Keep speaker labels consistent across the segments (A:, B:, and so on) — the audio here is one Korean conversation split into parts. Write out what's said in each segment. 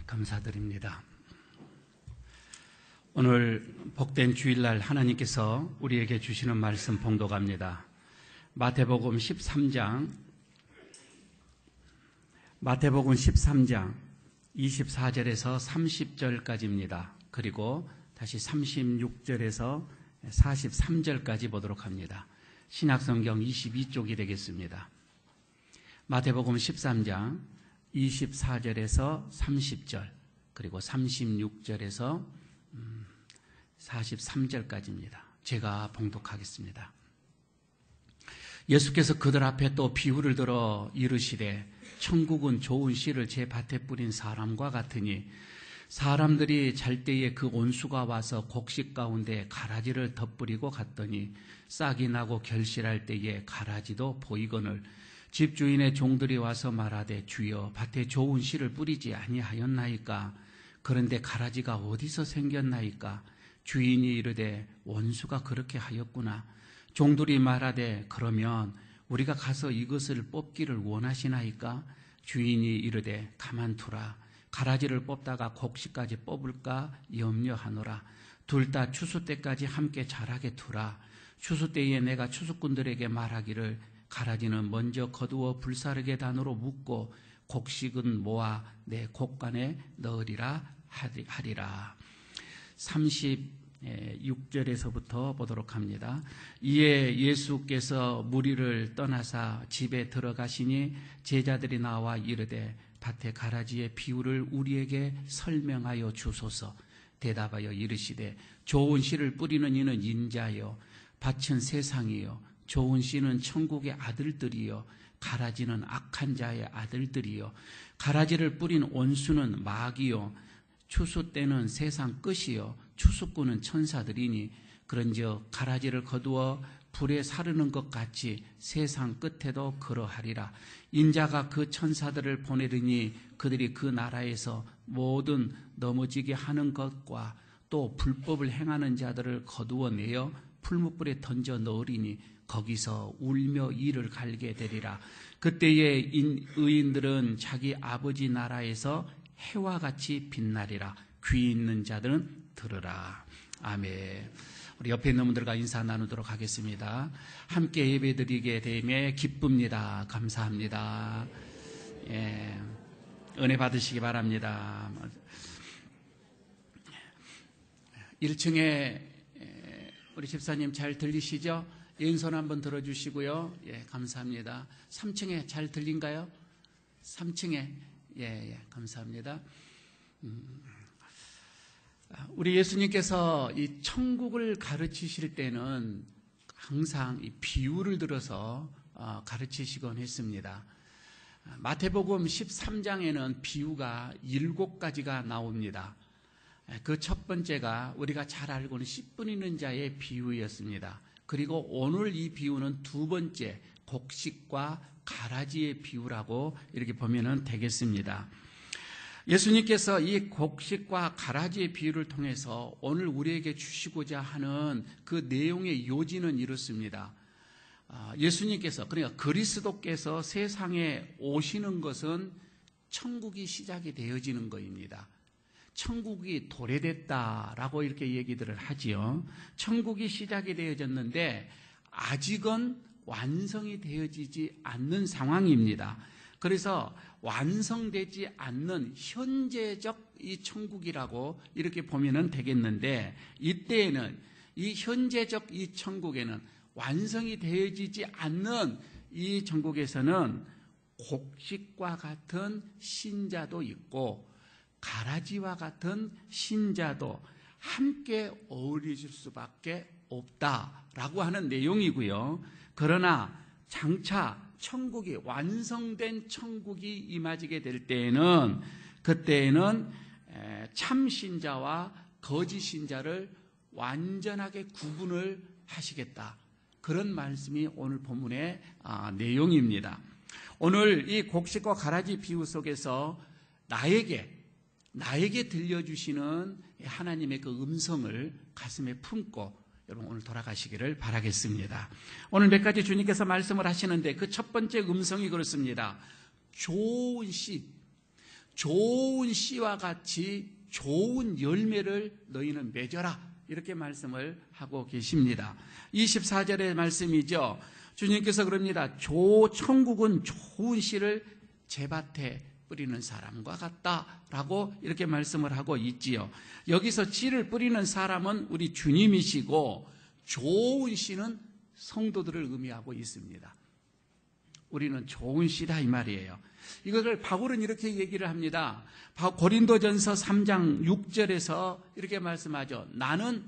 A: 감사드립니다. 오늘 복된 주일날 하나님께서 우리에게 주시는 말씀 봉독합니다. 마태복음 13장 24절에서 30절까지입니다. 그리고 다시 36절에서 43절까지 보도록 합니다. 신약성경 22쪽이 되겠습니다. 마태복음 13장 24절에서 30절 그리고 36절에서 43절까지입니다. 제가 봉독하겠습니다. 예수께서 그들 앞에 또 비유를 들어 이르시되 천국은 좋은 씨를 제 밭에 뿌린 사람과 같으니 사람들이 잘 때에 그 온수가 와서 곡식 가운데 가라지를 덧뿌리고 갔더니 싹이 나고 결실할 때에 가라지도 보이거늘 집주인의 종들이 와서 말하되 주여 밭에 좋은 씨를 뿌리지 아니하였나이까? 그런데 가라지가 어디서 생겼나이까? 주인이 이르되 원수가 그렇게 하였구나. 종들이 말하되 그러면 우리가 가서 이것을 뽑기를 원하시나이까? 주인이 이르되 가만두라. 가라지를 뽑다가 곡식까지 뽑을까 염려하노라. 둘 다 추수 때까지 함께 자라게 두라. 추수 때에 내가 추수꾼들에게 말하기를 가라지는 먼저 거두어 불사르게 단으로 묶고 곡식은 모아 내 곡간에 넣으리라 하리라. 36절에서부터 보도록 합니다. 이에 예수께서 무리를 떠나사 집에 들어가시니 제자들이 나와 이르되 밭의 가라지의 비유를 우리에게 설명하여 주소서. 대답하여 이르시되 좋은 씨를 뿌리는 이는 인자요 밭은 세상이요 좋은 씨는 천국의 아들들이요 가라지는 악한 자의 아들들이요 가라지를 뿌린 원수는 마귀요 추수 때는 세상 끝이요 추수꾼은 천사들이니 그런즉 가라지를 거두어 불에 사르는 것 같이 세상 끝에도 그러하리라. 인자가 그 천사들을 보내리니 그들이 그 나라에서 모든 넘어지게 하는 것과 또 불법을 행하는 자들을 거두어내어 풀무불에 던져 넣으리니 거기서 울며 이를 갈게 되리라. 그때에 의인들은 자기 아버지 나라에서 해와 같이 빛나리라. 귀 있는 자들은 들으라. 아멘. 우리 옆에 있는 분들과 인사 나누도록 하겠습니다. 함께 예배드리게 되매 기쁩니다. 감사합니다. 예, 은혜 받으시기 바랍니다. 1층에 우리 집사님 잘 들리시죠? 왼손 한번 들어주시고요. 예, 감사합니다. 3층에 잘 들린가요? 3층에 예, 감사합니다. 우리 예수님께서 이 천국을 가르치실 때는 항상 이 비유를 들어서 가르치시곤 했습니다. 마태복음 13장에는 비유가 7가지가 나옵니다. 그 첫 번째가 우리가 잘 알고는 씨 뿌리는 자의 비유였습니다. 그리고 오늘 이 비유는 두 번째 곡식과 가라지의 비유라고 이렇게 보면 되겠습니다. 예수님께서 이 곡식과 가라지의 비유를 통해서 오늘 우리에게 주시고자 하는 그 내용의 요지는 이렇습니다. 예수님께서 그러니까 그리스도께서 세상에 오시는 것은 천국이 시작이 되어지는 것입니다. 천국이 도래됐다라고 이렇게 얘기들을 하지요. 천국이 시작이 되어졌는데 아직은 완성이 되어지지 않는 상황입니다. 그래서 완성되지 않는 현재적 이 천국이라고 이렇게 보면 되겠는데 이때에는 이 현재적 이 천국에는 완성이 되어지지 않는 이 천국에서는 곡식과 같은 신자도 있고 가라지와 같은 신자도 함께 어우러질 수밖에 없다라고 하는 내용이고요. 그러나 장차 천국이 완성된 천국이 임하게 될 때에는 그때에는 참 신자와 거짓 신자를 완전하게 구분을 하시겠다. 그런 말씀이 오늘 본문의 내용입니다. 오늘 이 곡식과 가라지 비유 속에서 나에게 들려주시는 하나님의 그 음성을 가슴에 품고 여러분 오늘 돌아가시기를 바라겠습니다. 오늘 몇 가지 주님께서 말씀을 하시는데 그 첫 번째 음성이 그렇습니다. 좋은 씨, 좋은 씨와 같이 좋은 열매를 너희는 맺어라, 이렇게 말씀을 하고 계십니다. 24절의 말씀이죠. 주님께서 그럽니다. 천국은 좋은 씨를 제밭에 뿌리는 사람과 같다라고 이렇게 말씀을 하고 있지요. 여기서 씨를 뿌리는 사람은 우리 주님이시고, 좋은 씨는 성도들을 의미하고 있습니다. 우리는 좋은 씨다, 이 말이에요. 이것을 바울은 이렇게 얘기를 합니다. 고린도전서 3장 6절에서 이렇게 말씀하죠. 나는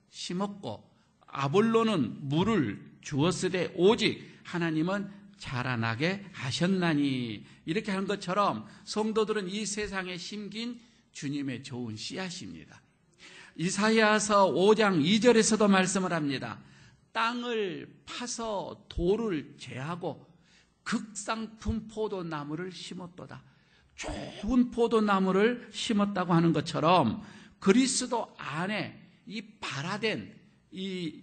A: 심었고 아볼로는 물을 주었으되 오직 하나님은 자라나게 하셨나니, 이렇게 한 것처럼 성도들은 이 세상에 심긴 주님의 좋은 씨앗입니다. 이사야서 5장 2절에서도 말씀을 합니다. 땅을 파서 돌을 제하고 극상품 포도나무를 심었도다. 좋은 포도나무를 심었다고 하는 것처럼 그리스도 안에 이 발화된 이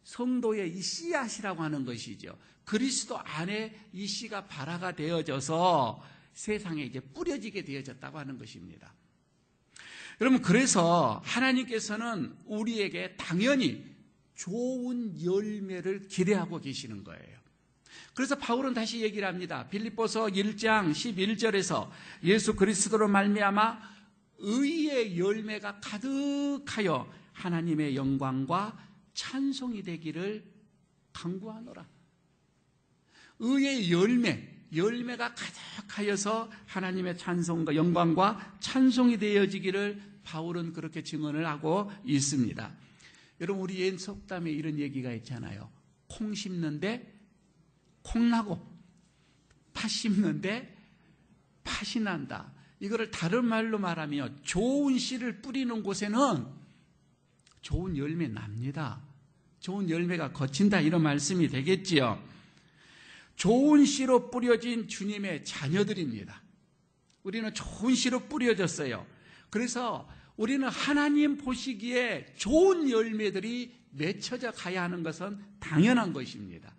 A: 성도의 이 씨앗이라고 하는 것이죠. 그리스도 안에 이 씨가 발화가 되어져서 세상에 이제 뿌려지게 되어졌다고 하는 것입니다. 여러분, 그래서 하나님께서는 우리에게 당연히 좋은 열매를 기대하고 계시는 거예요. 그래서 바울은 다시 얘기를 합니다. 빌립보서 1장 11절에서 예수 그리스도로 말미암아 의의 열매가 가득하여 하나님의 영광과 찬송이 되기를 간구하노라. 의의 열매가 가득하여서 하나님의 찬송과 영광과 찬송이 되어지기를 바울은 그렇게 증언을 하고 있습니다. 여러분, 우리 옛 속담에 이런 얘기가 있잖아요. 콩 심는데 콩 나고 팥 심는데 팥이 난다. 이거를 다른 말로 말하면 좋은 씨를 뿌리는 곳에는 좋은 열매 납니다. 좋은 열매가 거친다, 이런 말씀이 되겠지요. 좋은 씨로 뿌려진 주님의 자녀들입니다. 우리는 좋은 씨로 뿌려졌어요. 그래서 우리는 하나님 보시기에 좋은 열매들이 맺혀져 가야 하는 것은 당연한 것입니다.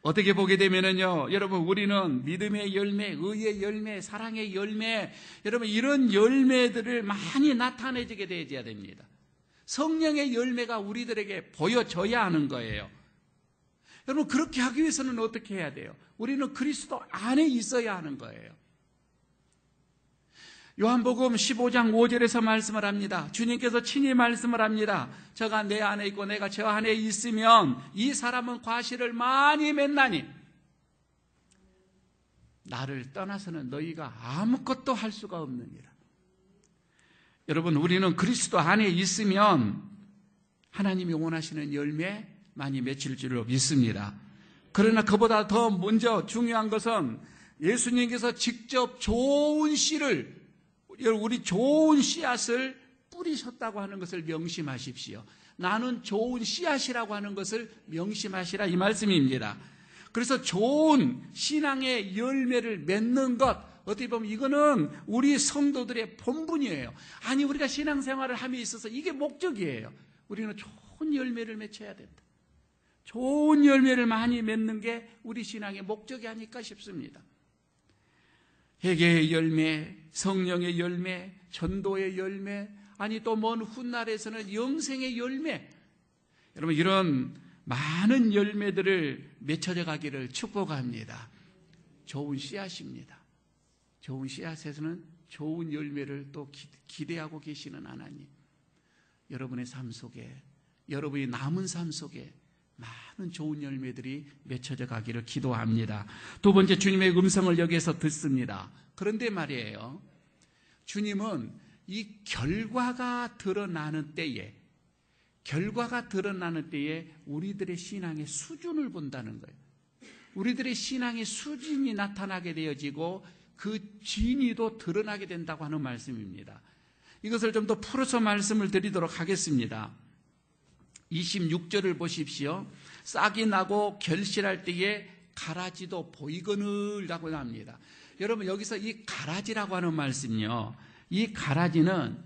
A: 어떻게 보게 되면은요, 여러분, 우리는 믿음의 열매, 의의 열매, 사랑의 열매, 여러분, 이런 열매들을 많이 나타내지게 되어야 됩니다. 성령의 열매가 우리들에게 보여져야 하는 거예요. 여러분, 그렇게 하기 위해서는 어떻게 해야 돼요? 우리는 그리스도 안에 있어야 하는 거예요. 요한복음 15장 5절에서 말씀을 합니다. 주님께서 친히 말씀을 합니다. 저가 내 안에 있고 내가 저 안에 있으면 이 사람은 과실을 많이 맺나니 나를 떠나서는 너희가 아무것도 할 수가 없느니라. 여러분, 우리는 그리스도 안에 있으면 하나님이 원하시는 열매 많이 맺힐 줄로 믿습니다. 그러나 그보다 더 먼저 중요한 것은 예수님께서 직접 좋은 씨를, 우리 좋은 씨앗을 뿌리셨다고 하는 것을 명심하십시오. 나는 좋은 씨앗이라고 하는 것을 명심하시라, 이 말씀입니다. 그래서 좋은 신앙의 열매를 맺는 것, 어떻게 보면 이거는 우리 성도들의 본분이에요. 아니, 우리가 신앙생활을 함에 있어서 이게 목적이에요. 우리는 좋은 열매를 맺혀야 된다. 좋은 열매를 많이 맺는 게 우리 신앙의 목적이 아닐까 싶습니다. 회개의 열매, 성령의 열매, 전도의 열매, 아니 또 먼 훗날에서는 영생의 열매, 여러분, 이런 많은 열매들을 맺혀져 가기를 축복합니다. 좋은 씨앗입니다. 좋은 씨앗에서는 좋은 열매를 또 기대하고 계시는 하나님, 여러분의 삶 속에, 여러분의 남은 삶 속에 많은 좋은 열매들이 맺혀져 가기를 기도합니다. 두 번째, 주님의 음성을 여기에서 듣습니다. 그런데 말이에요, 주님은 이 결과가 드러나는 때에 우리들의 신앙의 수준을 본다는 거예요. 우리들의 신앙의 수준이 나타나게 되어지고 그 진위도 드러나게 된다고 하는 말씀입니다. 이것을 좀 더 풀어서 말씀을 드리도록 하겠습니다. 26절을 보십시오. 싹이 나고 결실할 때에 가라지도 보이거늘라고 합니다. 여러분, 여기서 이 가라지라고 하는 말씀요, 이 가라지는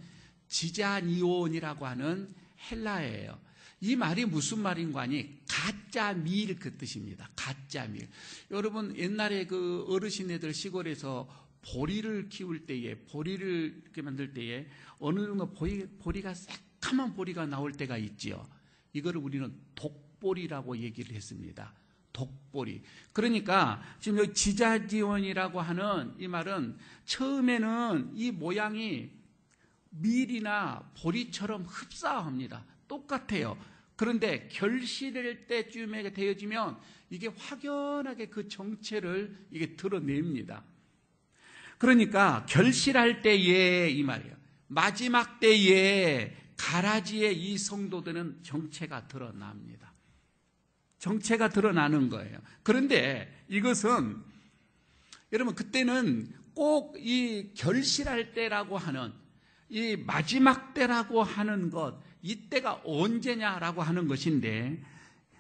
A: 지자니온이라고 하는 헬라예요. 이 말이 무슨 말인가 하니 가짜 밀, 그 뜻입니다. 가짜 밀. 여러분, 옛날에 그 어르신네들 시골에서 보리를 키울 때에, 보리를 이렇게 만들 때에 어느 정도 보리가 새까만 보리가 나올 때가 있지요. 이거를 우리는 독보리라고 얘기를 했습니다. 독보리. 그러니까 지금 여기 지자지원이라고 하는 이 말은 처음에는 이 모양이 밀이나 보리처럼 흡사합니다. 똑같아요. 그런데 결실할 때쯤에 되어지면 이게 확연하게 그 정체를 이게 드러냅니다. 그러니까 결실할 때에 이 말이에요. 마지막 때에 가라지의 이 성도들은 정체가 드러납니다. 정체가 드러나는 거예요. 그런데 이것은 여러분 그때는 꼭 이 결실할 때라고 하는 이 마지막 때라고 하는 것, 이때가 언제냐라고 하는 것인데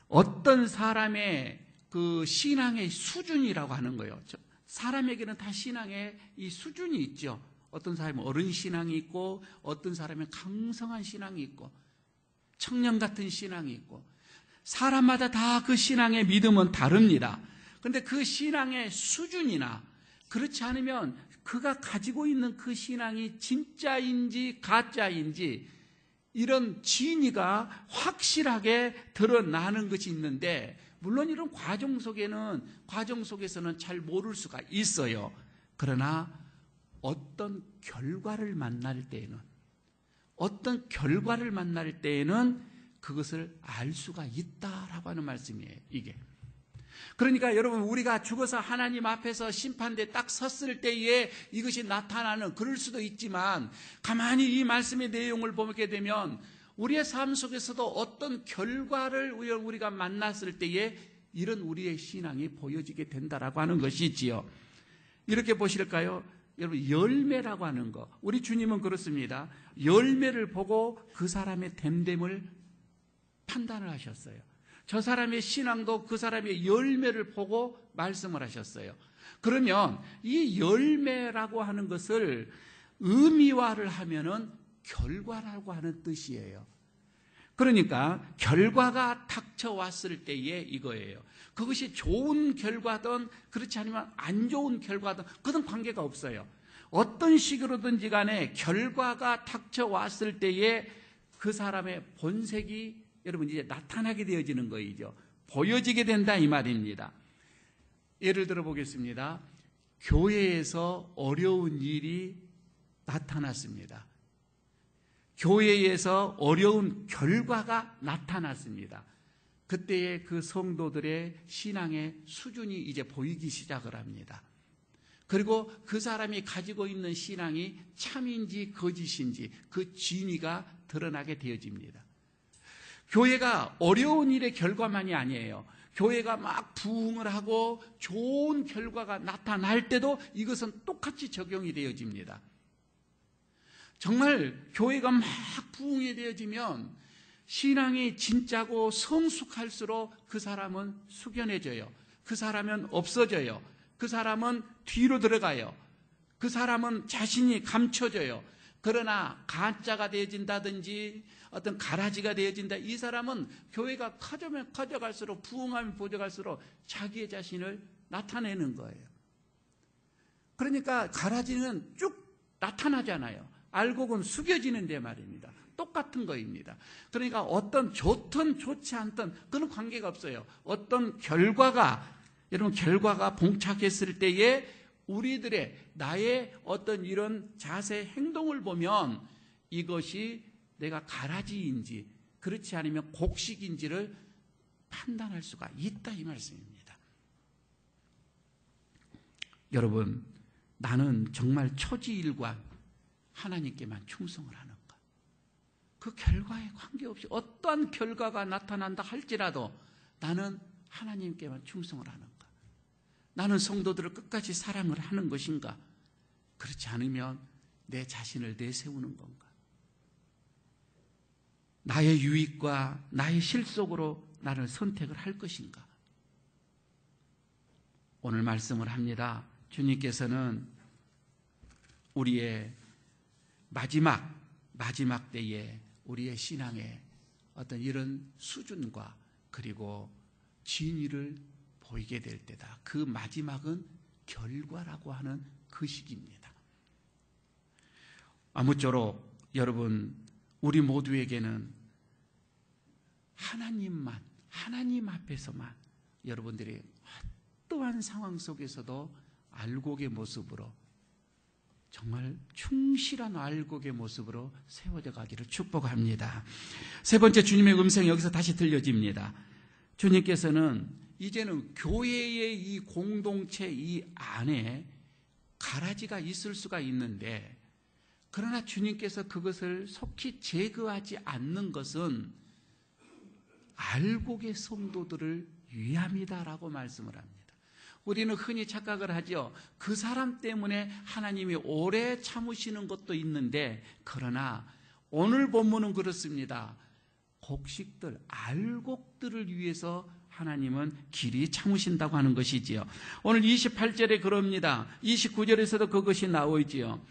A: 어떤 사람의 그 신앙의 수준이라고 하는 거예요. 사람에게는 다 신앙의 이 수준이 있죠. 어떤 사람은 어른 신앙이 있고 어떤 사람은 강성한 신앙이 있고 청년 같은 신앙이 있고 사람마다 다 그 신앙의 믿음은 다릅니다. 그런데 그 신앙의 수준이나 그렇지 않으면 그가 가지고 있는 그 신앙이 진짜인지 가짜인지 이런 진위가 확실하게 드러나는 것이 있는데 물론 이런 과정 속에서는 잘 모를 수가 있어요. 그러나 어떤 결과를 만날 때에는 그것을 알 수가 있다라고 하는 말씀이에요. 이게. 그러니까 여러분 우리가 죽어서 하나님 앞에서 심판대에 딱 섰을 때에 이것이 나타나는 그럴 수도 있지만 가만히 이 말씀의 내용을 보게 되면 우리의 삶 속에서도 어떤 결과를 우리가 만났을 때에 이런 우리의 신앙이 보여지게 된다라고 하는 것이지요. 이렇게 보실까요? 여러분 열매라고 하는 거 우리 주님은 그렇습니다. 열매를 보고 그 사람의 됨됨을 판단을 하셨어요. 저 사람의 신앙도 그 사람의 열매를 보고 말씀을 하셨어요. 그러면 이 열매라고 하는 것을 의미화를 하면은 결과라고 하는 뜻이에요. 그러니까 결과가 닥쳐왔을 때에 이거예요. 그것이 좋은 결과든 그렇지 않으면 안 좋은 결과든 그건 관계가 없어요. 어떤 식으로든지 간에 결과가 닥쳐왔을 때에 그 사람의 본색이 여러분 이제 나타나게 되어지는 거이죠. 보여지게 된다 이 말입니다. 예를 들어 보겠습니다. 교회에서 어려운 일이 나타났습니다. 교회에서 어려운 결과가 나타났습니다. 그때의 그 성도들의 신앙의 수준이 이제 보이기 시작을 합니다. 그리고 그 사람이 가지고 있는 신앙이 참인지 거짓인지 그 진위가 드러나게 되어집니다. 교회가 어려운 일의 결과만이 아니에요. 교회가 막 부흥을 하고 좋은 결과가 나타날 때도 이것은 똑같이 적용이 되어집니다. 정말 교회가 막 부흥이 되어지면 신앙이 진짜고 성숙할수록 그 사람은 숙연해져요. 그 사람은 없어져요. 그 사람은 뒤로 들어가요. 그 사람은 자신이 감춰져요. 그러나 가짜가 되어진다든지 어떤 가라지가 되어진다. 이 사람은 교회가 커져면 커져갈수록 부흥하면 부흥할수록 자기의 자신을 나타내는 거예요. 그러니까 가라지는 쭉 나타나잖아요. 알곡은 숙여지는데 말입니다. 똑같은 거입니다. 그러니까 어떤 좋든 좋지 않든 그런 관계가 없어요. 어떤 여러분 결과가 봉착했을 때에 우리들의 나의 어떤 이런 자세 행동을 보면 이것이 내가 가라지인지 그렇지 않으면 곡식인지를 판단할 수가 있다 이 말씀입니다. 여러분 나는 정말 초지일관 하나님께만 충성을 하는가? 그 결과에 관계없이 어떠한 결과가 나타난다 할지라도 나는 하나님께만 충성을 하는가? 나는 성도들을 끝까지 사랑을 하는 것인가? 그렇지 않으면 내 자신을 내세우는 건가? 나의 유익과 나의 실속으로 나를 선택을 할 것인가? 오늘 말씀을 합니다. 주님께서는 우리의 마지막 때에 우리의 신앙의 어떤 이런 수준과 그리고 진위를 보이게 될 때다. 그 마지막은 결과라고 하는 그 시기입니다. 아무쪼록 여러분, 우리 모두에게는 하나님 앞에서만 여러분들이 어떠한 상황 속에서도 알곡의 모습으로, 정말 충실한 알곡의 모습으로 세워져 가기를 축복합니다. 세 번째, 주님의 음성이 여기서 다시 들려집니다. 주님께서는 이제는 교회의 이 공동체 이 안에 가라지가 있을 수가 있는데, 그러나 주님께서 그것을 속히 제거하지 않는 것은 알곡의 성도들을 위함이다라고 말씀을 합니다. 우리는 흔히 착각을 하죠. 그 사람 때문에 하나님이 오래 참으시는 것도 있는데, 그러나 오늘 본문은 그렇습니다. 곡식들, 알곡들을 위해서 하나님은 길이 참으신다고 하는 것이지요. 오늘 28절에 그럽니다. 29절에서도 그것이 나오지요.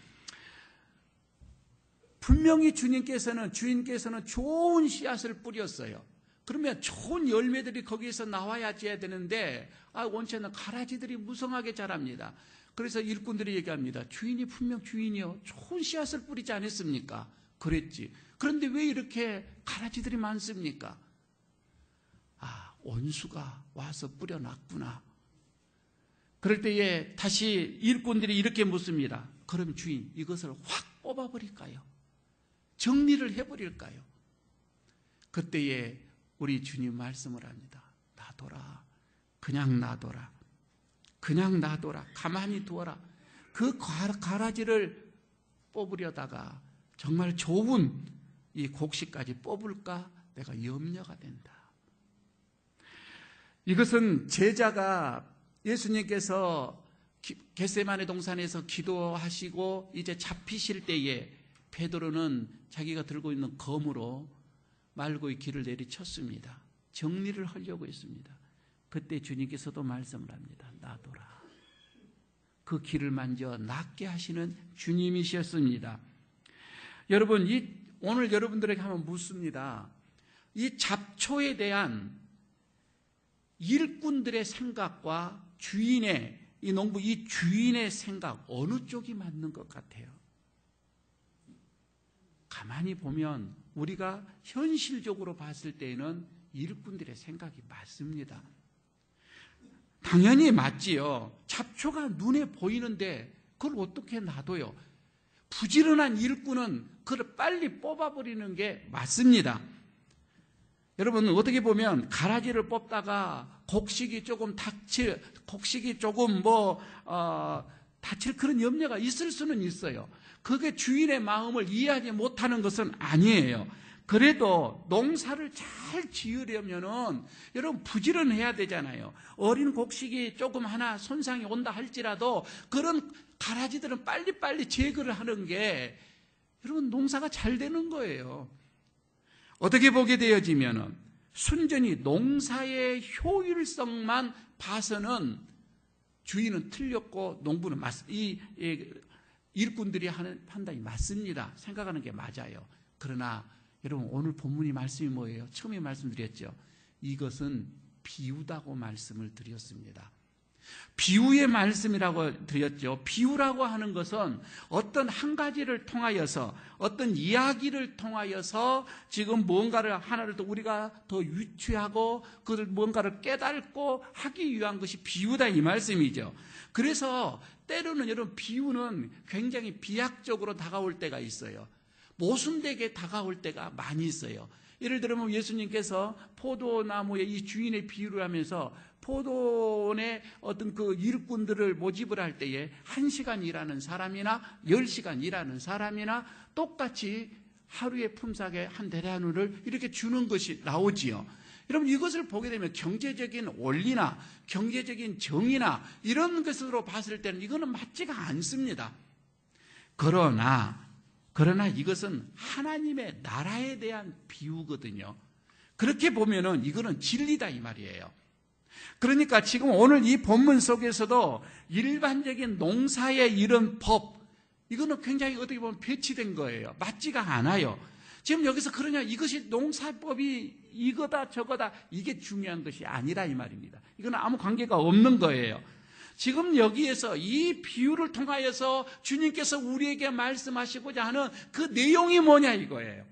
A: 분명히 주인께서는 좋은 씨앗을 뿌렸어요. 그러면 좋은 열매들이 거기에서 나와야지 되는데, 원체는 가라지들이 무성하게 자랍니다. 그래서 일꾼들이 얘기합니다. 주인이 분명 주인이요, 좋은 씨앗을 뿌리지 않았습니까? 그랬지. 그런데 왜 이렇게 가라지들이 많습니까? 원수가 와서 뿌려놨구나. 그럴 때에 다시 일꾼들이 이렇게 묻습니다. 그럼 주인, 이것을 확 뽑아버릴까요? 정리를 해버릴까요? 그때에 우리 주님 말씀을 합니다. 놔둬라. 그냥 놔둬라. 그냥 놔둬라. 가만히 두어라. 그 가라지를 뽑으려다가 정말 좋은 이 곡식까지 뽑을까 내가 염려가 된다. 이것은 제자가 예수님께서 겟세마네 동산에서 기도하시고 이제 잡히실 때에 베드로는 자기가 들고 있는 검으로 말고의 길을 내리쳤습니다. 정리를 하려고 했습니다. 그때 주님께서도 말씀을 합니다. 놔둬라. 그 길을 만져 낫게 하시는 주님이셨습니다. 여러분, 오늘 여러분들에게 한번 묻습니다. 이 잡초에 대한 일꾼들의 생각과 이 농부 주인의 생각, 어느 쪽이 맞는 것 같아요? 가만히 보면 우리가 현실적으로 봤을 때에는 일꾼들의 생각이 맞습니다. 당연히 맞지요. 잡초가 눈에 보이는데 그걸 어떻게 놔둬요? 부지런한 일꾼은 그걸 빨리 뽑아버리는 게 맞습니다. 여러분, 어떻게 보면 가라지를 뽑다가 곡식이 조금 다칠 그런 염려가 있을 수는 있어요. 그게 주인의 마음을 이해하지 못하는 것은 아니에요. 그래도 농사를 잘 지으려면은 여러분 부지런해야 되잖아요. 어린 곡식이 조금 하나 손상이 온다 할지라도 그런 가라지들은 빨리빨리 제거를 하는 게 여러분 농사가 잘 되는 거예요. 어떻게 보게 되어지면은 순전히 농사의 효율성만 봐서는 주인은 틀렸고 농부는 일꾼들이 하는 판단이 맞습니다. 생각하는 게 맞아요. 그러나 여러분 오늘 본문이 말씀이 뭐예요? 처음에 말씀드렸죠. 이것은 비유다고 말씀을 드렸습니다. 비유의 말씀이라고 드렸죠. 비유라고 하는 것은 어떤 한 가지를 통하여서 어떤 이야기를 통하여서 지금 뭔가를 하나를 더 우리가 더 유추하고 그걸 뭔가를 깨닫고 하기 위한 것이 비유다 이 말씀이죠. 그래서 때로는 여러분 비유는 굉장히 비약적으로 다가올 때가 있어요. 모순되게 다가올 때가 많이 있어요. 예를 들면 예수님께서 포도나무의 이 주인의 비유를 하면서 포도원의 어떤 그 일꾼들을 모집을 할 때에 1시간 일하는 사람이나 10시간 일하는 사람이나 똑같이 하루의 품삯의 한 대라누를 이렇게 주는 것이 나오지요. 여러분 이것을 보게 되면 경제적인 원리나 경제적인 정의나 이런 것으로 봤을 때는 이거는 맞지가 않습니다. 그러나 이것은 하나님의 나라에 대한 비유거든요. 그렇게 보면은 이거는 진리다 이 말이에요. 그러니까 지금 오늘 이 본문 속에서도 일반적인 농사의 이런 법, 이거는 굉장히 어떻게 보면 배치된 거예요. 맞지가 않아요. 지금 여기서 그러냐, 이것이 농사법이 이거다 저거다, 이게 중요한 것이 아니라 이 말입니다. 이거는 아무 관계가 없는 거예요. 지금 여기에서 이 비유를 통하여서 주님께서 우리에게 말씀하시고자 하는 그 내용이 뭐냐 이거예요.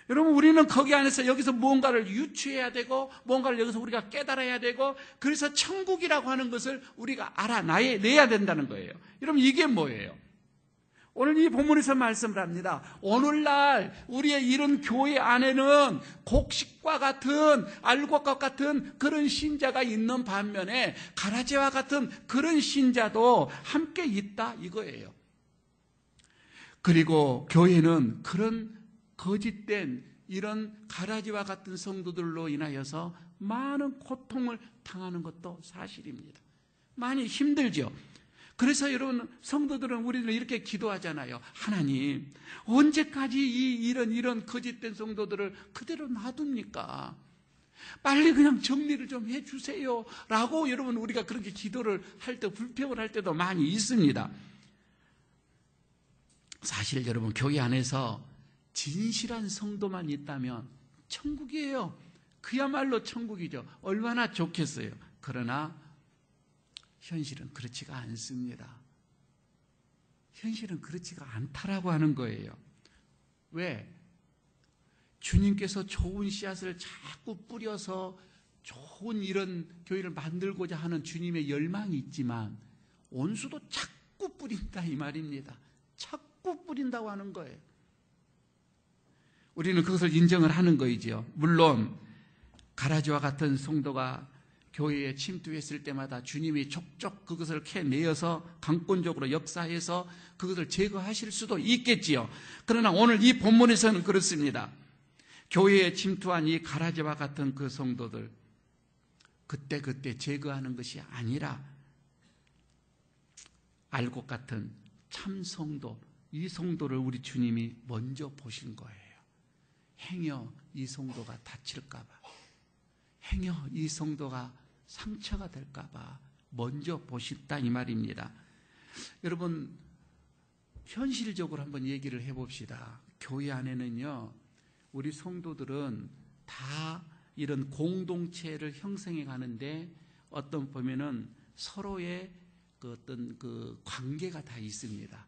A: 여러분, 우리는 거기 안에서 여기서 무언가를 유추해야 되고 무언가를 여기서 우리가 깨달아야 되고, 그래서 천국이라고 하는 것을 우리가 알아내야 된다는 거예요. 여러분, 이게 뭐예요? 오늘 이 본문에서 말씀을 합니다. 오늘날 우리의 이런 교회 안에는 곡식과 같은, 알곡과 같은 그런 신자가 있는 반면에 가라지와 같은 그런 신자도 함께 있다 이거예요. 그리고 교회는 그런 거짓된 이런 가라지와 같은 성도들로 인하여서 많은 고통을 당하는 것도 사실입니다. 많이 힘들죠. 그래서 여러분, 성도들은 우리는 이렇게 기도하잖아요. 하나님, 언제까지 이런 거짓된 성도들을 그대로 놔둡니까? 빨리 그냥 정리를 좀 해주세요 라고 여러분, 우리가 그렇게 기도를 할 때, 불평을 할 때도 많이 있습니다. 사실 여러분, 교회 안에서 진실한 성도만 있다면 천국이에요. 그야말로 천국이죠. 얼마나 좋겠어요. 그러나 현실은 그렇지가 않습니다. 현실은 그렇지가 않다라고 하는 거예요. 왜? 주님께서 좋은 씨앗을 자꾸 뿌려서 좋은 이런 교회를 만들고자 하는 주님의 열망이 있지만 원수도 자꾸 뿌린다 이 말입니다. 자꾸 뿌린다고 하는 거예요. 우리는 그것을 인정을 하는 거이죠. 물론 가라지와 같은 성도가 교회에 침투했을 때마다 주님이 족족 그것을 캐내어서 강권적으로 역사해서 그것을 제거하실 수도 있겠지요. 그러나 오늘 이 본문에서는 그렇습니다. 교회에 침투한 이 가라지와 같은 그 성도들, 그때 제거하는 것이 아니라 알곡 같은 참 성도, 이 성도를 우리 주님이 먼저 보신 거예요. 행여 이 성도가 다칠까 봐, 행여 이 성도가 상처가 될까 봐 먼저 보셨다 이 말입니다. 여러분, 현실적으로 한번 얘기를 해봅시다. 교회 안에는요, 우리 성도들은 다 이런 공동체를 형성해 가는데 어떤 보면은 서로의 그 어떤 그 관계가 다 있습니다.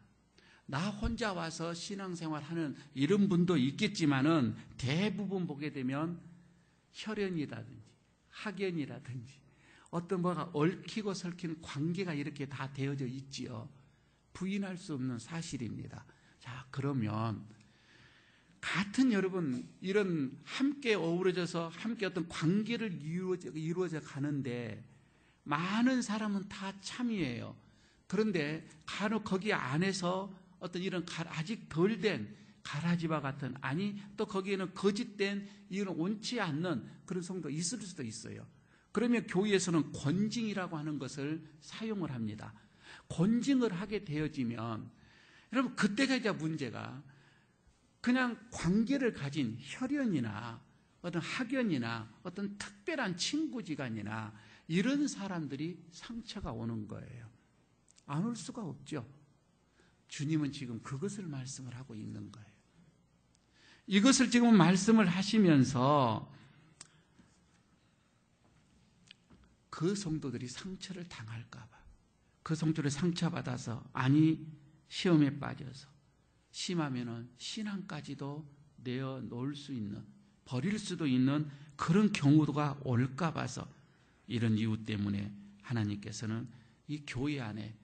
A: 나 혼자 와서 신앙생활하는 이런 분도 있겠지만은 대부분 보게 되면 혈연이라든지 학연이라든지 어떤 뭐가 얽히고 설킨 관계가 이렇게 다 되어져 있지요. 부인할 수 없는 사실입니다. 자, 그러면 같은 여러분 이런 함께 어우러져서 함께 어떤 관계를 이루어져 가는데 많은 사람은 다 참이에요. 그런데 간혹 거기 안에서 어떤 이런 아직 덜 된 가라지와 같은, 아니 또 거기에는 거짓된 이런 옳지 않는 그런 성도 있을 수도 있어요. 그러면 교회에서는 권징이라고 하는 것을 사용을 합니다. 권징을 하게 되어지면 여러분, 그때가 이제 문제가 그냥 관계를 가진 혈연이나 어떤 학연이나 어떤 특별한 친구지간이나 이런 사람들이 상처가 오는 거예요. 안 올 수가 없죠. 주님은 지금 그것을 말씀을 하고 있는 거예요. 이것을 지금 말씀을 하시면서 그 성도들이 상처를 당할까 봐, 그 성도를 상처받아서, 아니 시험에 빠져서 심하면은 신앙까지도 내어놓을 수 있는, 버릴 수도 있는 그런 경우가 올까 봐서, 이런 이유 때문에 하나님께서는 이 교회 안에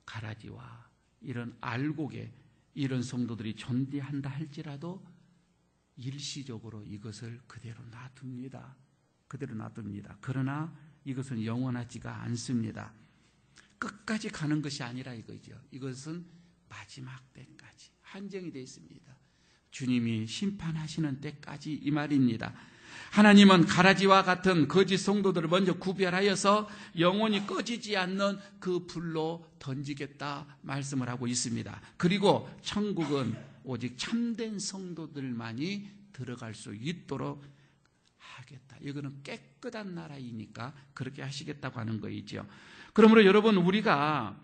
A: 가라지와 이런 알곡에 이런 성도들이 존재한다 할지라도 일시적으로 이것을 그대로 놔둡니다. 그대로 놔둡니다. 그러나 이것은 영원하지가 않습니다. 끝까지 가는 것이 아니라 이거죠. 이것은 마지막 때까지 한정이 되어 있습니다. 주님이 심판하시는 때까지 이 말입니다. 하나님은 가라지와 같은 거짓 성도들을 먼저 구별하여서 영원히 꺼지지 않는 그 불로 던지겠다 말씀을 하고 있습니다. 그리고 천국은 오직 참된 성도들만이 들어갈 수 있도록 하겠다. 이거는 깨끗한 나라이니까 그렇게 하시겠다고 하는 거이죠. 그러므로 여러분, 우리가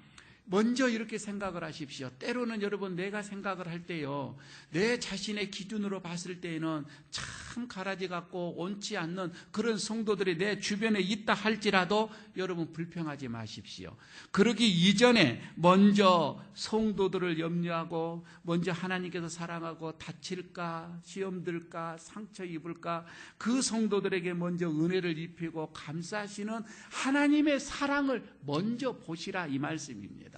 A: 먼저 이렇게 생각을 하십시오. 때로는 여러분 내가 생각을 할 때요, 내 자신의 기준으로 봤을 때에는 참 가라지 같고 옳지 않는 그런 성도들이 내 주변에 있다 할지라도 여러분 불평하지 마십시오. 그러기 이전에 먼저 성도들을 염려하고 먼저 하나님께서 사랑하고 다칠까, 시험 들까, 상처 입을까, 그 성도들에게 먼저 은혜를 입히고 감싸시는 하나님의 사랑을 먼저 보시라, 이 말씀입니다.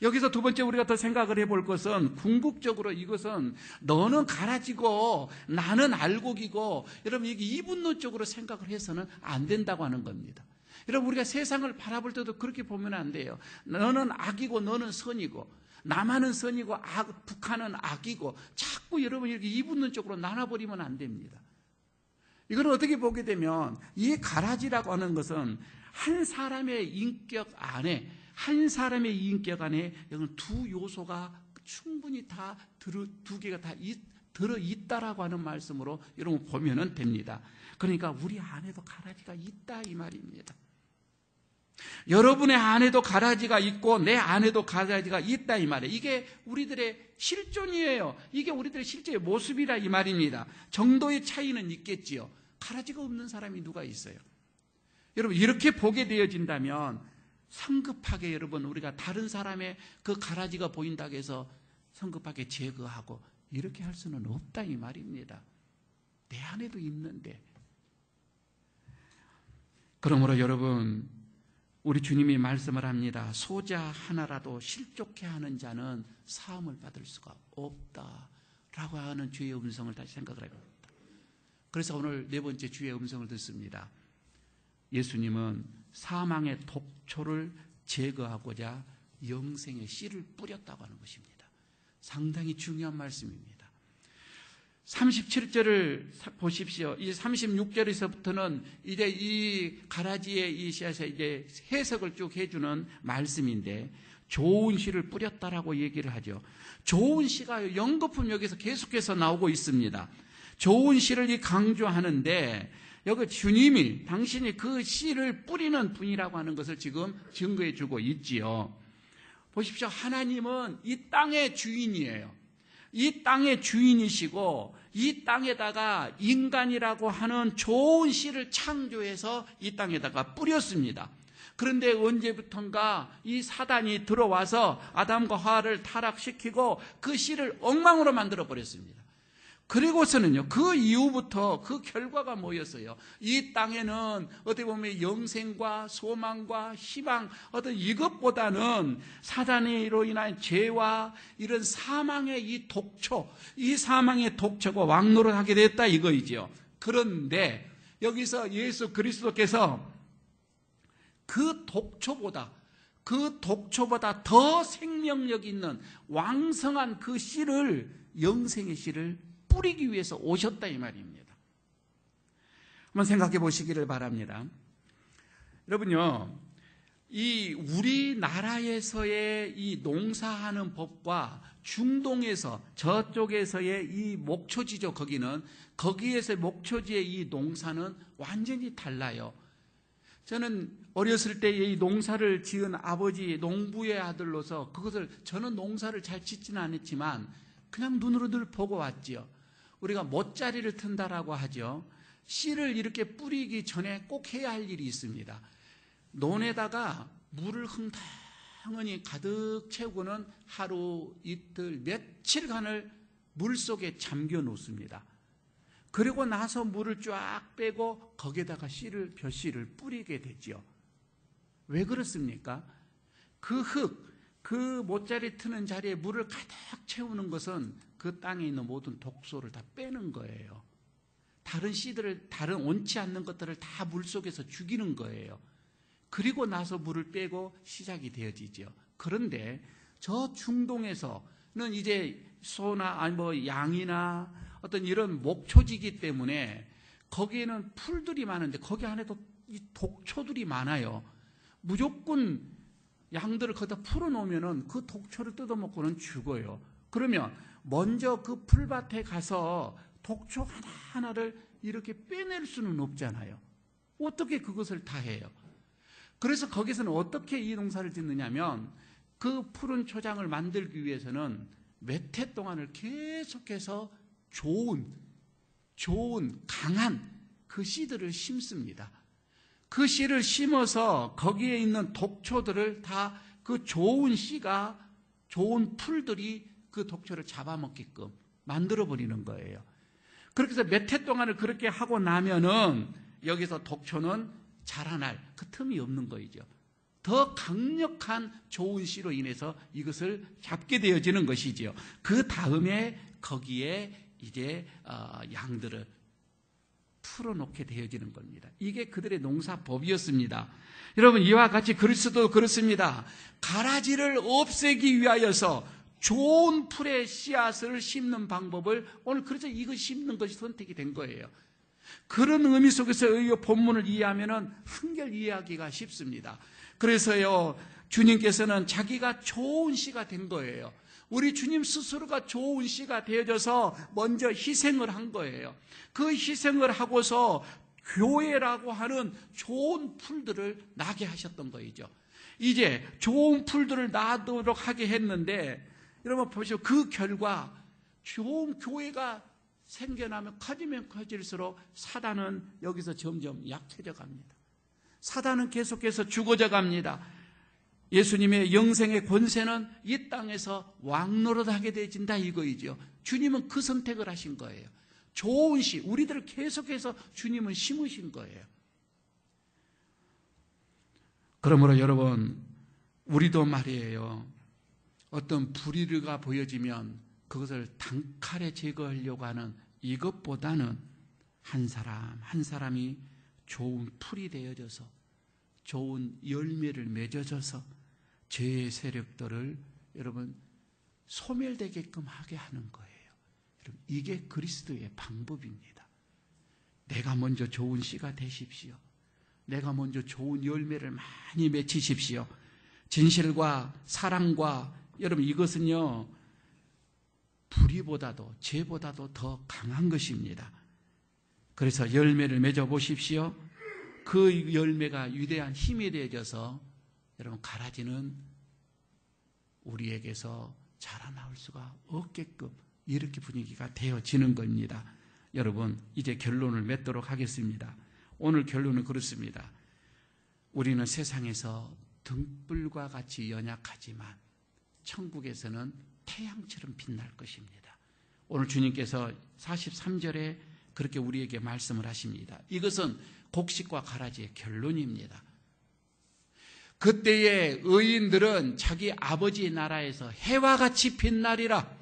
A: 여기서 두 번째 우리가 더 생각을 해볼 것은, 궁극적으로 이것은 너는 가라지고 나는 알곡이고, 여러분 이게 이분론적으로 생각을 해서는 안 된다고 하는 겁니다. 여러분 우리가 세상을 바라볼 때도 그렇게 보면 안 돼요. 너는 악이고 너는 선이고, 남한은 선이고 북한은 악이고, 자꾸 여러분 이렇게 이분론적으로 나눠버리면 안 됩니다. 이걸 어떻게 보게 되면, 이 가라지라고 하는 것은 한 사람의 인격 안에, 한 사람의 인격 안에 두 요소가 충분히 다 두 개가 다 들어있다라고 하는 말씀으로 여러분 보면 됩니다. 그러니까 우리 안에도 가라지가 있다, 이 말입니다. 여러분의 안에도 가라지가 있고 내 안에도 가라지가 있다, 이 말이에요. 이게 우리들의 실존이에요. 이게 우리들의 실제의 모습이라, 이 말입니다. 정도의 차이는 있겠지요. 가라지가 없는 사람이 누가 있어요? 여러분 이렇게 보게 되어진다면 성급하게 여러분 우리가 다른 사람의 그 가라지가 보인다고 해서 성급하게 제거하고 이렇게 할 수는 없다, 이 말입니다. 내 안에도 있는데. 그러므로 여러분, 우리 주님이 말씀을 합니다. 소자 하나라도 실족해 하는 자는 사함을 받을 수가 없다라고 하는 주의 음성을 다시 생각을 해봅니다. 그래서 오늘 네 번째 주의 음성을 듣습니다. 예수님은 사망의 독초를 제거하고자 영생의 씨를 뿌렸다고 하는 것입니다. 상당히 중요한 말씀입니다. 37절을 보십시오. 이 36절에서부터는 이제 이 가라지의 이 씨앗에 이제 해석을 쭉 해주는 말씀인데, 좋은 씨를 뿌렸다라고 얘기를 하죠. 좋은 씨가 연거품 여기서 계속해서 나오고 있습니다. 좋은 씨를 강조하는데, 여기 주님이, 당신이 그 씨를 뿌리는 분이라고 하는 것을 지금 증거해 주고 있지요. 보십시오. 하나님은 이 땅의 주인이에요. 이 땅의 주인이시고, 이 땅에다가 인간이라고 하는 좋은 씨를 창조해서 이 땅에다가 뿌렸습니다. 그런데 언제부턴가 이 사단이 들어와서 아담과 하와를 타락시키고 그 씨를 엉망으로 만들어 버렸습니다. 그리고서는요, 그 이후부터 그 결과가 뭐였어요? 이 땅에는 어떻게 보면 영생과 소망과 희망, 어떤 이것보다는 사단으로 인한 죄와 이런 사망의 이 독초, 이 사망의 독초가 왕노를 하게 됐다, 이거이죠. 그런데 여기서 예수 그리스도께서 그 독초보다 더 생명력 있는 왕성한 그 씨를, 영생의 씨를 뿌리기 위해서 오셨다, 이 말입니다. 한번 생각해 보시기를 바랍니다. 여러분요, 이 우리나라에서의 이 농사하는 법과 중동에서, 저쪽에서의 이 목초지죠, 거기에서의 목초지의 이 농사는 완전히 달라요. 저는 어렸을 때 이 농사를 지은 아버지, 농부의 아들로서 저는 농사를 잘 짓지는 않았지만 그냥 눈으로 늘 보고 왔지요. 우리가 못자리를 튼다라고 하죠. 씨를 이렇게 뿌리기 전에 꼭 해야 할 일이 있습니다. 논에다가 물을 흥덩하니 가득 채우고는 하루, 이틀, 며칠간을 물속에 잠겨 놓습니다. 그리고 나서 물을 쫙 빼고 거기에다가 벼씨를 뿌리게 되죠. 왜 그렇습니까? 그 흙, 그 못자리 트는 자리에 물을 가득 채우는 것은 그 땅에 있는 모든 독소를 다 빼는 거예요. 다른 씨들을, 다른 옳지 않는 것들을 다 물속에서 죽이는 거예요. 그리고 나서 물을 빼고 시작이 되어지죠. 그런데 저 중동에서는 이제 소나 아니 뭐 양이나 어떤 이런 목초지기 때문에 거기에는 풀들이 많은데 거기 안에도 이 독초들이 많아요. 무조건 양들을 거기다 풀어놓으면은 그 독초를 뜯어먹고는 죽어요. 그러면 먼저 그 풀밭에 가서 독초 하나하나를 이렇게 빼낼 수는 없잖아요. 어떻게 그것을 다 해요? 그래서 거기서는 어떻게 이 농사를 짓느냐면 그 푸른 초장을 만들기 위해서는 몇 해 동안을 계속해서 좋은 강한 그 씨들을 심습니다. 그 씨를 심어서 거기에 있는 독초들을 다 그 좋은 씨가, 좋은 풀들이 그 독초를 잡아먹게끔 만들어버리는 거예요. 그렇게 해서 몇 해 동안을 그렇게 하고 나면은 여기서 독초는 자라날 그 틈이 없는 거이죠. 더 강력한 좋은 씨로 인해서 이것을 잡게 되어지는 것이지요. 그 다음에 거기에 이제 양들을 풀어놓게 되어지는 겁니다. 이게 그들의 농사법이었습니다. 여러분, 이와 같이 그리스도도 그렇습니다. 가라지를 없애기 위하여서 좋은 풀의 씨앗을 심는 방법을 오늘 그래서 이거 심는 것이 선택이 된 거예요. 그런 의미 속에서 이 본문을 이해하면 한결 이해하기가 쉽습니다. 그래서요, 주님께서는 자기가 좋은 씨가 된 거예요. 우리 주님 스스로가 좋은 씨가 되어져서 먼저 희생을 한 거예요. 그 희생을 하고서 교회라고 하는 좋은 풀들을 나게 하셨던 거이죠. 이제 좋은 풀들을 나도록 하게 했는데, 여러분 보시오. 그 결과 좋은 교회가 생겨나면 커지면 커질수록 사단은 여기서 점점 약해져 갑니다. 사단은 계속해서 죽어져 갑니다. 예수님의 영생의 권세는 이 땅에서 왕노릇하게 되어진다 이거이죠. 주님은 그 선택을 하신 거예요. 좋은 씨, 우리들을 계속해서 주님은 심으신 거예요. 그러므로 여러분, 우리도 말이에요. 어떤 불의가 보여지면 그것을 단칼에 제거하려고 하는 이것보다는 한 사람 한 사람이 좋은 풀이 되어져서 좋은 열매를 맺어져서 죄의 세력들을 여러분 소멸되게끔 하게 하는 거예요. 여러분, 이게 그리스도의 방법입니다. 내가 먼저 좋은 씨가 되십시오. 내가 먼저 좋은 열매를 많이 맺히십시오. 진실과 사랑과 여러분 이것은요 불의보다도 죄보다도 더 강한 것입니다. 그래서 열매를 맺어 보십시오. 그 열매가 위대한 힘이 되어져서 여러분 가라지는 우리에게서 자라나올 수가 없게끔 이렇게 분위기가 되어지는 겁니다. 여러분 이제 결론을 맺도록 하겠습니다. 오늘 결론은 그렇습니다. 우리는 세상에서 등불과 같이 연약하지만 천국에서는 태양처럼 빛날 것입니다. 오늘 주님께서 43절에 그렇게 우리에게 말씀을 하십니다. 이것은 곡식과 가라지의 결론입니다. 그때의 의인들은 자기 아버지의 나라에서 해와 같이 빛나리라.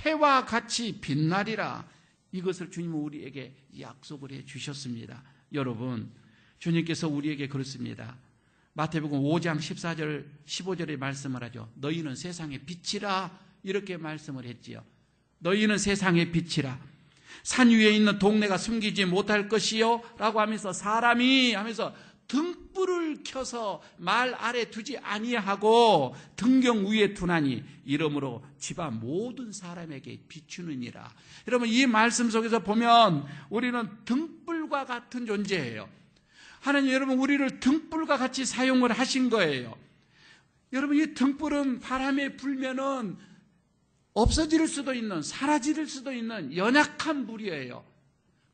A: 해와 같이 빛나리라. 이것을 주님은 우리에게 약속을 해 주셨습니다. 여러분, 주님께서 우리에게 그렇습니다. 마태복음 5장 14절 15절에 말씀을 하죠. 너희는 세상의 빛이라 이렇게 말씀을 했지요. 너희는 세상의 빛이라. 산 위에 있는 동네가 숨기지 못할 것이요 라고 하면서 사람이 하면서 등불을 켜서 말 아래 두지 아니하고 등경 위에 두나니 이러므로 집안 모든 사람에게 비추느니라. 여러분 이 말씀 속에서 보면 우리는 등불과 같은 존재예요. 하나님 여러분 우리를 등불과 같이 사용을 하신 거예요. 여러분 이 등불은 바람에 불면은 없어질 수도 있는 사라질 수도 있는 연약한 불이에요.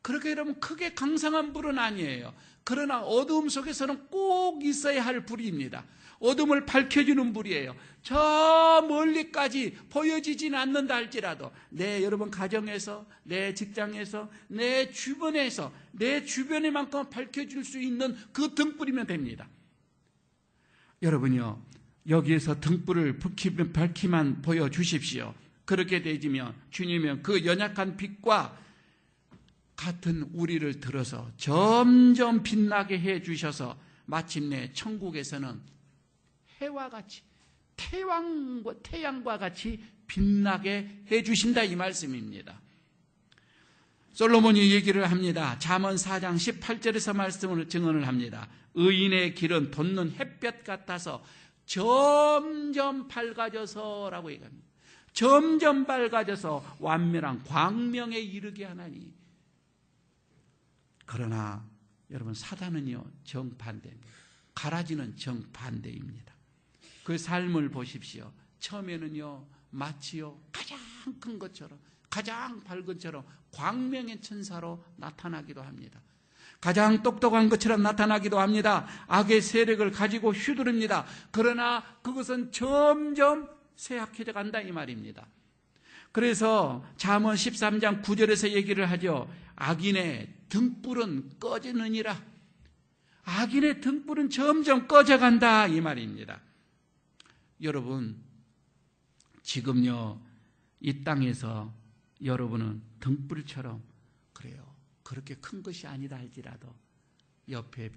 A: 그렇게 여러분 크게 강성한 불은 아니에요. 그러나 어두움 속에서는 꼭 있어야 할 불입니다. 어둠을 밝혀주는 불이에요. 저 멀리까지 보여지진 않는다 할지라도 내 여러분 가정에서 내 직장에서 내 주변에서 내 주변에만큼 밝혀줄 수 있는 그 등불이면 됩니다. 여러분요 여기에서 등불을 밝히만 보여주십시오. 그렇게 되지면 주님은 그 연약한 빛과 같은 우리를 들어서 점점 빛나게 해주셔서 마침내 천국에서는 해와 같이 태양과 같이 빛나게 해주신다 이 말씀입니다. 솔로몬이 얘기를 합니다. 잠언 4장 18절에서 말씀을 증언을 합니다. 의인의 길은 돋는 햇볕 같아서 점점 밝아져서 라고 얘기합니다. 점점 밝아져서 완면한 광명에 이르게 하나니. 그러나 여러분 사단은요 정반대입니다. 가라지는 정반대입니다. 그 삶을 보십시오. 처음에는요, 마치요 가장 큰 것처럼, 가장 밝은 것처럼 광명의 천사로 나타나기도 합니다. 가장 똑똑한 것처럼 나타나기도 합니다. 악의 세력을 가지고 휘두릅니다. 그러나 그것은 점점 쇠약해져 간다 이 말입니다. 그래서 잠언 13장 9절에서 얘기를 하죠. 악인의 등불은 꺼지느니라. 악인의 등불은 점점 꺼져간다 이 말입니다. 여러분, 지금요 이 땅에서 여러분은 등불처럼, 그래요, 그렇게 큰 것이 아니다 할지라도 옆에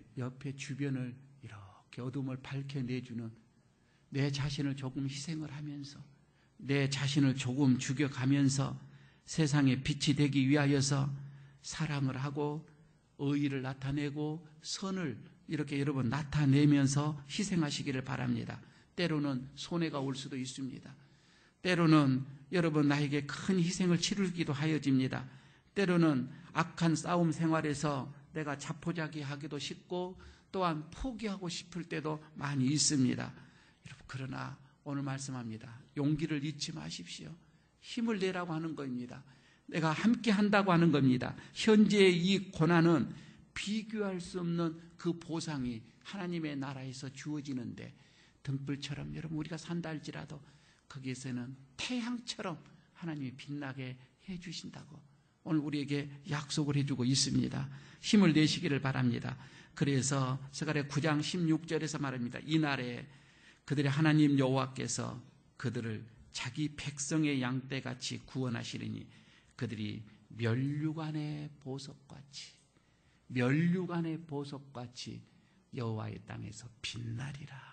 A: 주변을 이렇게 어둠을 밝혀내주는, 내 자신을 조금 희생을 하면서, 내 자신을 조금 죽여가면서 세상에 빛이 되기 위하여서 사랑을 하고 의의를 나타내고 선을 이렇게 여러분 나타내면서 희생하시기를 바랍니다. 때로는 손해가 올 수도 있습니다. 때로는 여러분 나에게 큰 희생을 치르기도 하여집니다. 때로는 악한 싸움 생활에서 내가 자포자기하기도 쉽고 또한 포기하고 싶을 때도 많이 있습니다. 여러분, 그러나 오늘 말씀합니다. 용기를 잊지 마십시오. 힘을 내라고 하는 겁니다. 내가 함께 한다고 하는 겁니다. 현재의 이 고난은 비교할 수 없는 그 보상이 하나님의 나라에서 주어지는데, 등불처럼 여러분 우리가 산다 할지라도 거기에서는 태양처럼 하나님이 빛나게 해주신다고 오늘 우리에게 약속을 해주고 있습니다. 힘을 내시기를 바랍니다. 그래서 스가랴 9장 16절에서 말합니다. 이날에 그들의 하나님 여호와께서 그들을 자기 백성의 양떼같이 구원하시리니 그들이 면류관의 보석같이 여호와의 땅에서 빛나리라.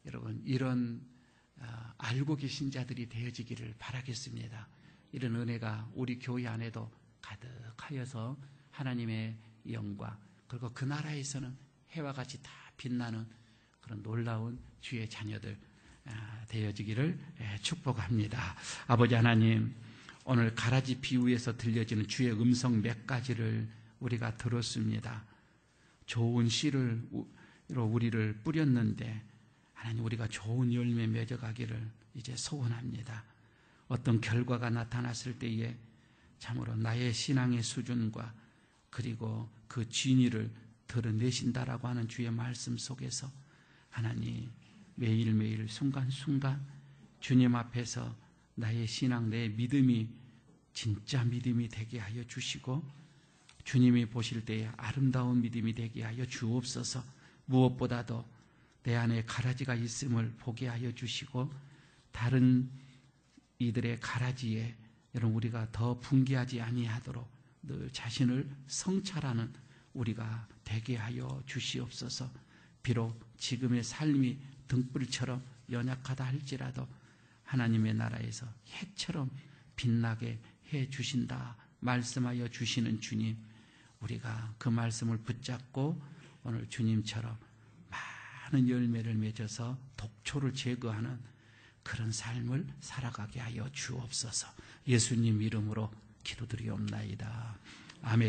A: 여러분, 이런 알고 계신 자들이 되어지기를 바라겠습니다. 이런 은혜가 우리 교회 안에도 가득하여서 하나님의 영광, 그리고 그 나라에서는 해와 같이 다 빛나는 그런 놀라운 주의 자녀들 되어지기를 축복합니다. 아버지 하나님, 오늘 가라지 비유에서 들려지는 주의 음성 몇 가지를 우리가 들었습니다. 좋은 씨를 우리를 뿌렸는데 하나님, 우리가 좋은 열매 맺어가기를 이제 소원합니다. 어떤 결과가 나타났을 때에 참으로 나의 신앙의 수준과 그리고 그 진위를 드러내신다라고 하는 주의 말씀 속에서 하나님, 매일매일 순간순간 주님 앞에서 나의 신앙, 내 믿음이 진짜 믿음이 되게 하여 주시고, 주님이 보실 때에 아름다운 믿음이 되게 하여 주옵소서. 무엇보다도 내 안에 가라지가 있음을 보게 하여 주시고, 다른 이들의 가라지에 여러분 우리가 더 분개하지 아니하도록 늘 자신을 성찰하는 우리가 되게 하여 주시옵소서. 비록 지금의 삶이 등불처럼 연약하다 할지라도 하나님의 나라에서 해처럼 빛나게 해 주신다 말씀하여 주시는 주님, 우리가 그 말씀을 붙잡고 오늘 주님처럼 많은 열매를 맺어서 독초를 제거하는 그런 삶을 살아가게 하여 주옵소서. 예수님 이름으로 기도드리옵나이다. 아멘.